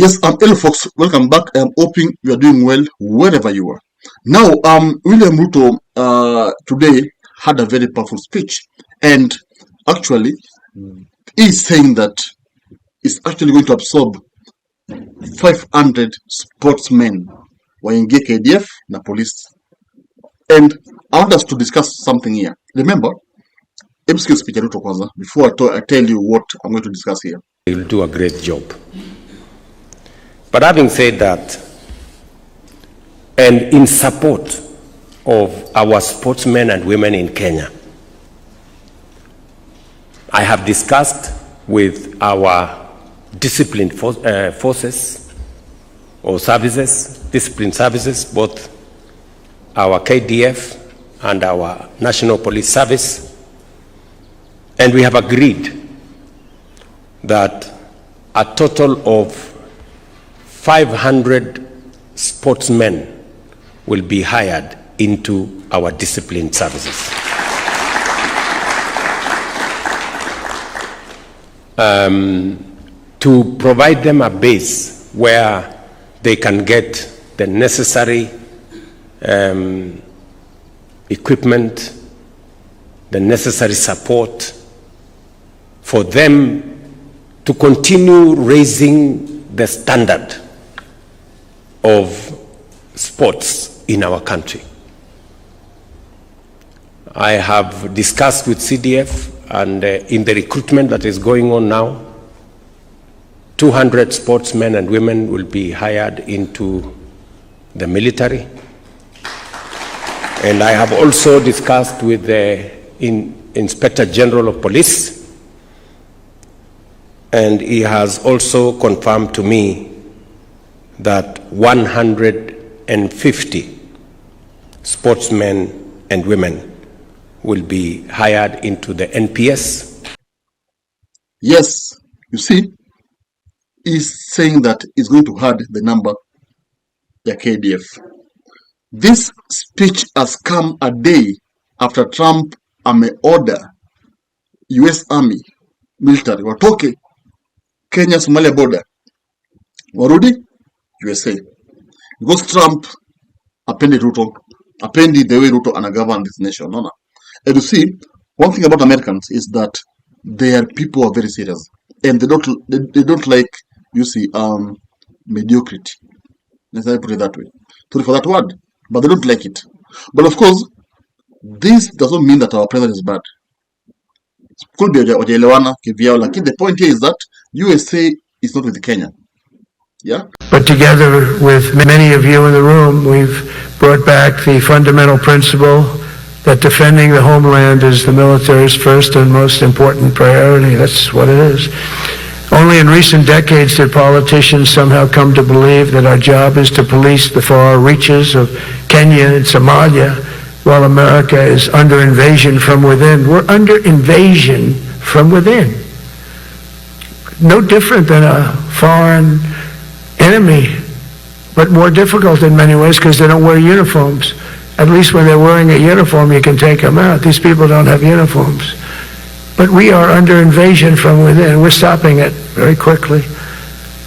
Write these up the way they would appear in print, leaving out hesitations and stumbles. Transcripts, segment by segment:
Yes, I'm Hello folks, welcome back. I'm hoping you are doing well wherever you are. Now, William Ruto today had a very powerful speech, and actually he's saying that he's actually going to absorb 500 sportsmen waingie KDF na police. And I want us to discuss something here. Remember, speech Ruto kwanza before I tell you what I'm going to discuss here. He'll do a great job. But having said that, and in support of our sportsmen and women in Kenya, I have discussed with our disciplined forces or services, disciplined services, both our KDF and our National Police Service, and we have agreed that a total of 500 sportsmen will be hired into our disciplined services. To provide them a base where they can get the necessary equipment, the necessary support for them to continue raising the standard of sports in our country. I have discussed with CDF, and in the recruitment that is going on now, 200 sportsmen and women will be hired into the military. And I have also discussed with the Inspector General of Police, and he has also confirmed to me that 150 sportsmen and women will be hired into the NPS. Yes, you see, he's saying that he's going to add the number, the KDF. This speech has come a day after Trump order US Army military watoke Kenya-Somalia border warudi USA, because Trump appendi Ruto, appendi the way Ruto govern this nation. No. And you see, one thing about Americans is that their people are very serious, and they don't like, you see, mediocrity. Let's put it that way. Sorry for that word, but they don't like it. But of course, this doesn't mean that our president is bad. Could be wajaelewana kivyao, lakini the point here is that USA is not with Kenya. Yeah. But together with many of you in the room, we've brought back the fundamental principle that defending the homeland is the military's first and most important priority. That's what it is. Only in recent decades did politicians somehow come to believe that our job is to police the far reaches of Kenya and Somalia, while America is under invasion from within. We're under invasion from within. No different than a foreign enemy, but more difficult in many ways because they don't wear uniforms. At least when they're wearing a uniform, you can take them out. These people don't have uniforms. But we are under invasion from within. We're stopping it very quickly.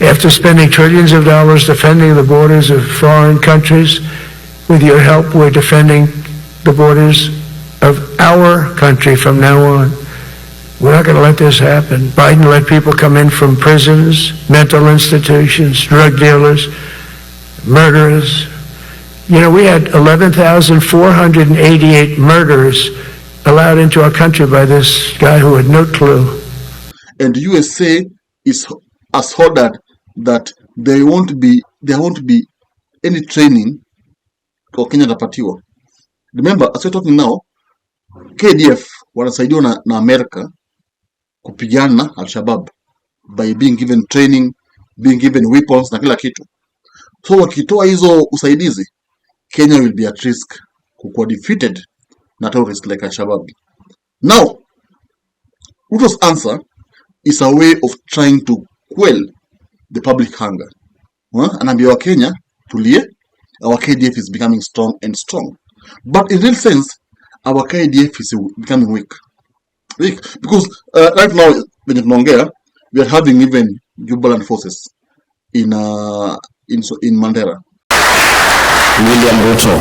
After spending trillions of dollars defending the borders of foreign countries, with your help, we're defending the borders of our country from now on. We're not going to let this happen. Biden let people come in from prisons, mental institutions, drug dealers, murderers. You know, we had 11,488 murderers allowed into our country by this guy who had no clue. And USA has ordered that there won't be any training for Kenya tapatiwa. Remember, as we're talking now, KDF wanasaidiwa na America kupigana na Al-Shabaab by being given training, being given weapons na kila kitu. So wakitoa hizo usaidizi, Kenya will be at risk kuwa defeated na terrorists like Al-Shabaab. Now, Ruto's answer is a way of trying to quell the public hunger. Anaambia wa Kenya, tulie, our KDF is becoming strong and strong. But in real sense, our KDF is becoming weak. Because right now, when you we are having even jubilant forces in Mandera. William Ruto,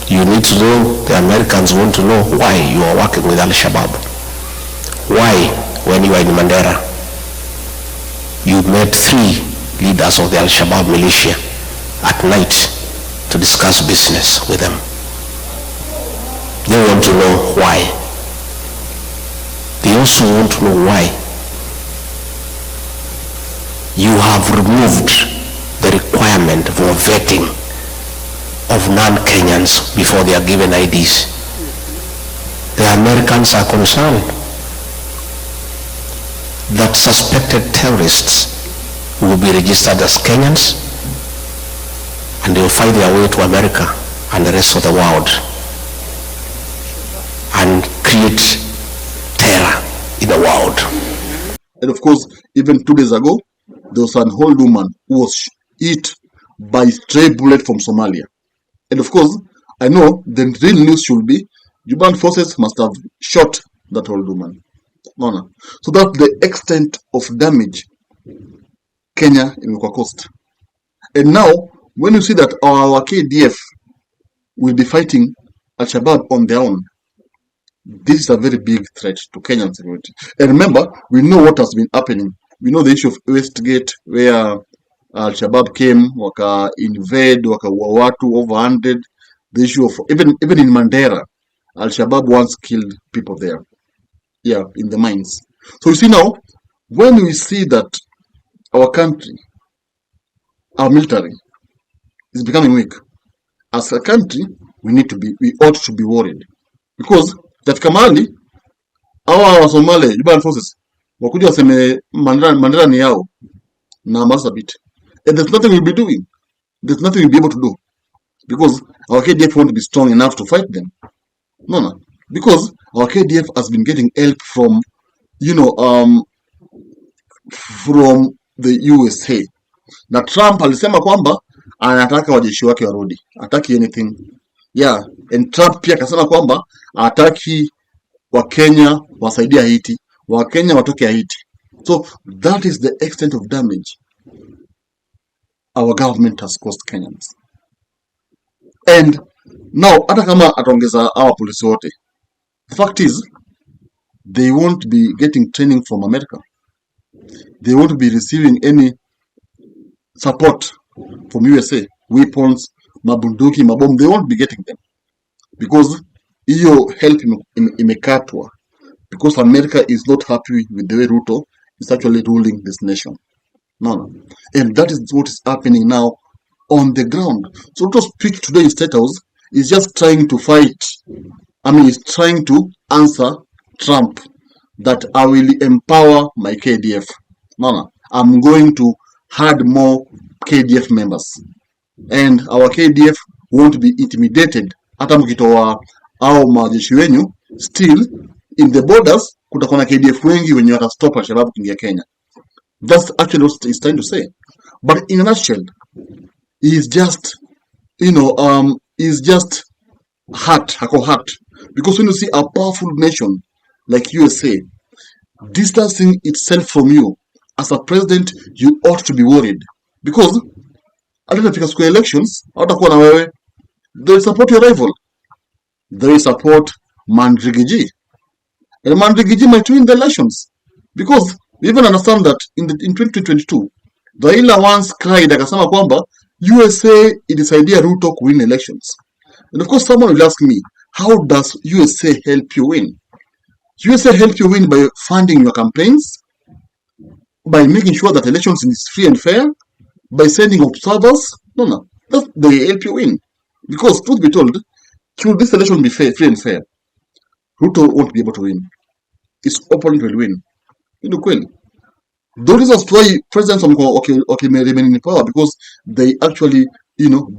you need to know, the Americans want to know why you are working with Al-Shabaab. Why, when you are in Mandera, you met 3 leaders of the Al-Shabaab militia at night to discuss business with them. They want to know why. They also want to know why you have removed the requirement for vetting of non-Kenyans before they are given IDs. The Americans are concerned that suspected terrorists will be registered as Kenyans and they will find their way to America and the rest of the world and create terror in the world. And of course, even 2 days ago, there was an old woman who was hit by a stray bullet from Somalia. And of course, I know the real news should be Ugandan forces must have shot that old woman. No. So that's the extent of damage Kenya imekuwa coast. And now, when you see that our KDF will be fighting Al-Shabaab on their own, this is a very big threat to Kenyan security. And remember, we know what has been happening. We know the issue of Westgate, where Al-Shabaab came, waka invade, waka watu over 100. The issue of even in Mandera, Al-Shabaab once killed people there. Yeah, in the mines. So you see now, when we see that our country, our military, is becoming weak, as a country, we ought to be worried. Because that Kamali, our Somali, Ugandan forces, wakuja waseme Mandera ni yao, na Marsabit. And there's nothing we'll be doing. There's nothing we'll be able to do. Because our KDF won't be strong enough to fight them. No. Because our KDF has been getting help from, from the USA. Na Trump alisema kwamba anataka wajeshi wake warudi. Hataki anything. Yeah, and Trump pia akasema kwamba hataki Wakenya wasaidia Haiti. Wakenya watoke Haiti. So that is the extent of damage our government has caused Kenyans. And now, hata kama ataongeza our polisi wote, the fact is, they won't be getting training from America. They won't be receiving any support from USA, weapons, mabunduki, mabomu. They won't be getting them. Because hiyo help imekatwa. Because America is not happy with the way Ruto is actually ruling this nation. No. And that is what is happening now on the ground. So Ruto's speech today in Statehouse is just trying to fight. He's trying to answer Trump that I will empower my KDF. No. I'm going to add more KDF members. And our KDF won't be intimidated. Hata mkitoa au majeshi wenyu, still in the borders kutakuwa na KDF wengi wenye watastop Al-Shabaab kuingia Kenya. That's actually what he's trying to say. But in a nutshell, he's just, he's just hurt. Because when you see a powerful nation like USA distancing itself from you, as a president, you ought to be worried. Because hata katika siku elections, hawatakuwa na wewe. They will support your rival. They will support Mandrigiji. And Mandrigiji might win the elections. Because we even understand that in 2022, Raila once cried akasema kwamba USA ilisaidia Ruto to win elections. And of course, someone will ask me, how does USA help you win? USA help you win by funding your campaigns, by making sure that elections is free and fair, by sending observers. No. They help you win. Because, truth be told, should this election be free and fair, Ruto won't be able to win. His opponent will win. Kweli. The reasons why presidents may remain in power because they actually,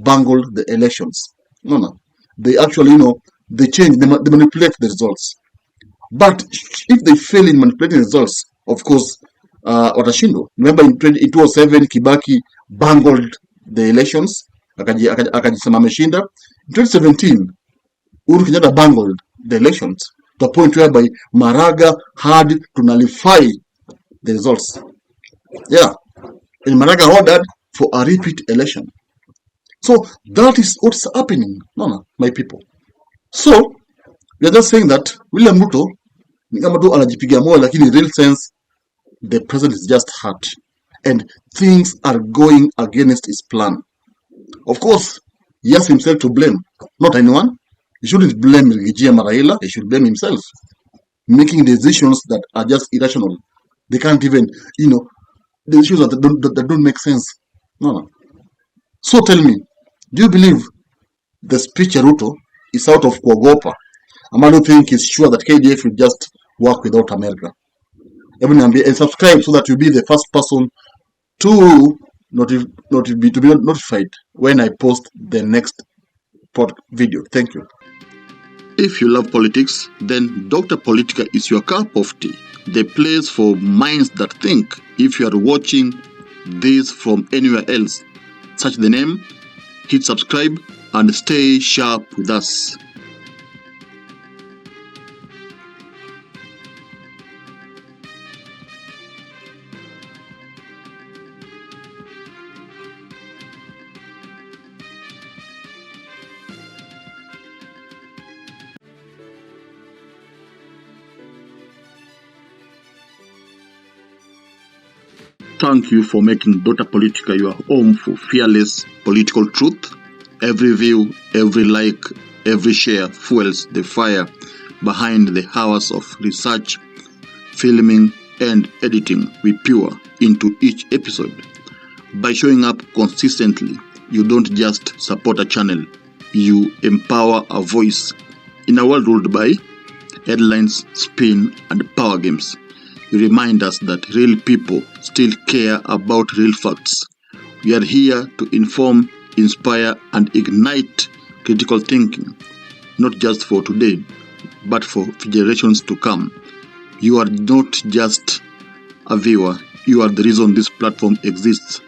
bungled the elections. No. They actually, they change, they manipulate the results. But if they fail in manipulating the results, of course, watashindwa. Remember in 2007, Kibaki bungled the elections, akajisema ameshinda. In 2017, Uhuru Kenyatta bungled the elections to a point whereby Maraga had to nullify the results. Yeah. And Maraga ordered for a repeat election. So that is what's happening, my people. So we are just saying that William Ruto ni kama tu anajipiga moyo, lakini in real sense the president is just hurt and things are going against his plan. Of course, he has himself to blame, not anyone. He shouldn't blame Raila, he should blame himself, making decisions that are just irrational. They can't even, decisions that don't make sense. No. So tell me, do you believe the speech Ruto is out of kuogopa? Ama do you think he's sure that KDF will just work without America? And subscribe so that you'll be the first person to be notified when I post the next video. Thank you. If you love politics, then Dr. Politica is your cup of tea, the place for minds that think. If you are watching this from anywhere else, search the name, hit subscribe, and stay sharp with us. Thank you for making Dr. Politica your home for fearless political truth. Every view, every like, every share fuels the fire behind the hours of research, filming, and editing we pour into each episode. By showing up consistently, you don't just support a channel, you empower a voice. In a world ruled by headlines, spin, and power games, you remind us that real people still care about real facts. We are here to inform, inspire, and ignite critical thinking, not just for today, but for generations to come. You are not just a viewer, you are the reason this platform exists.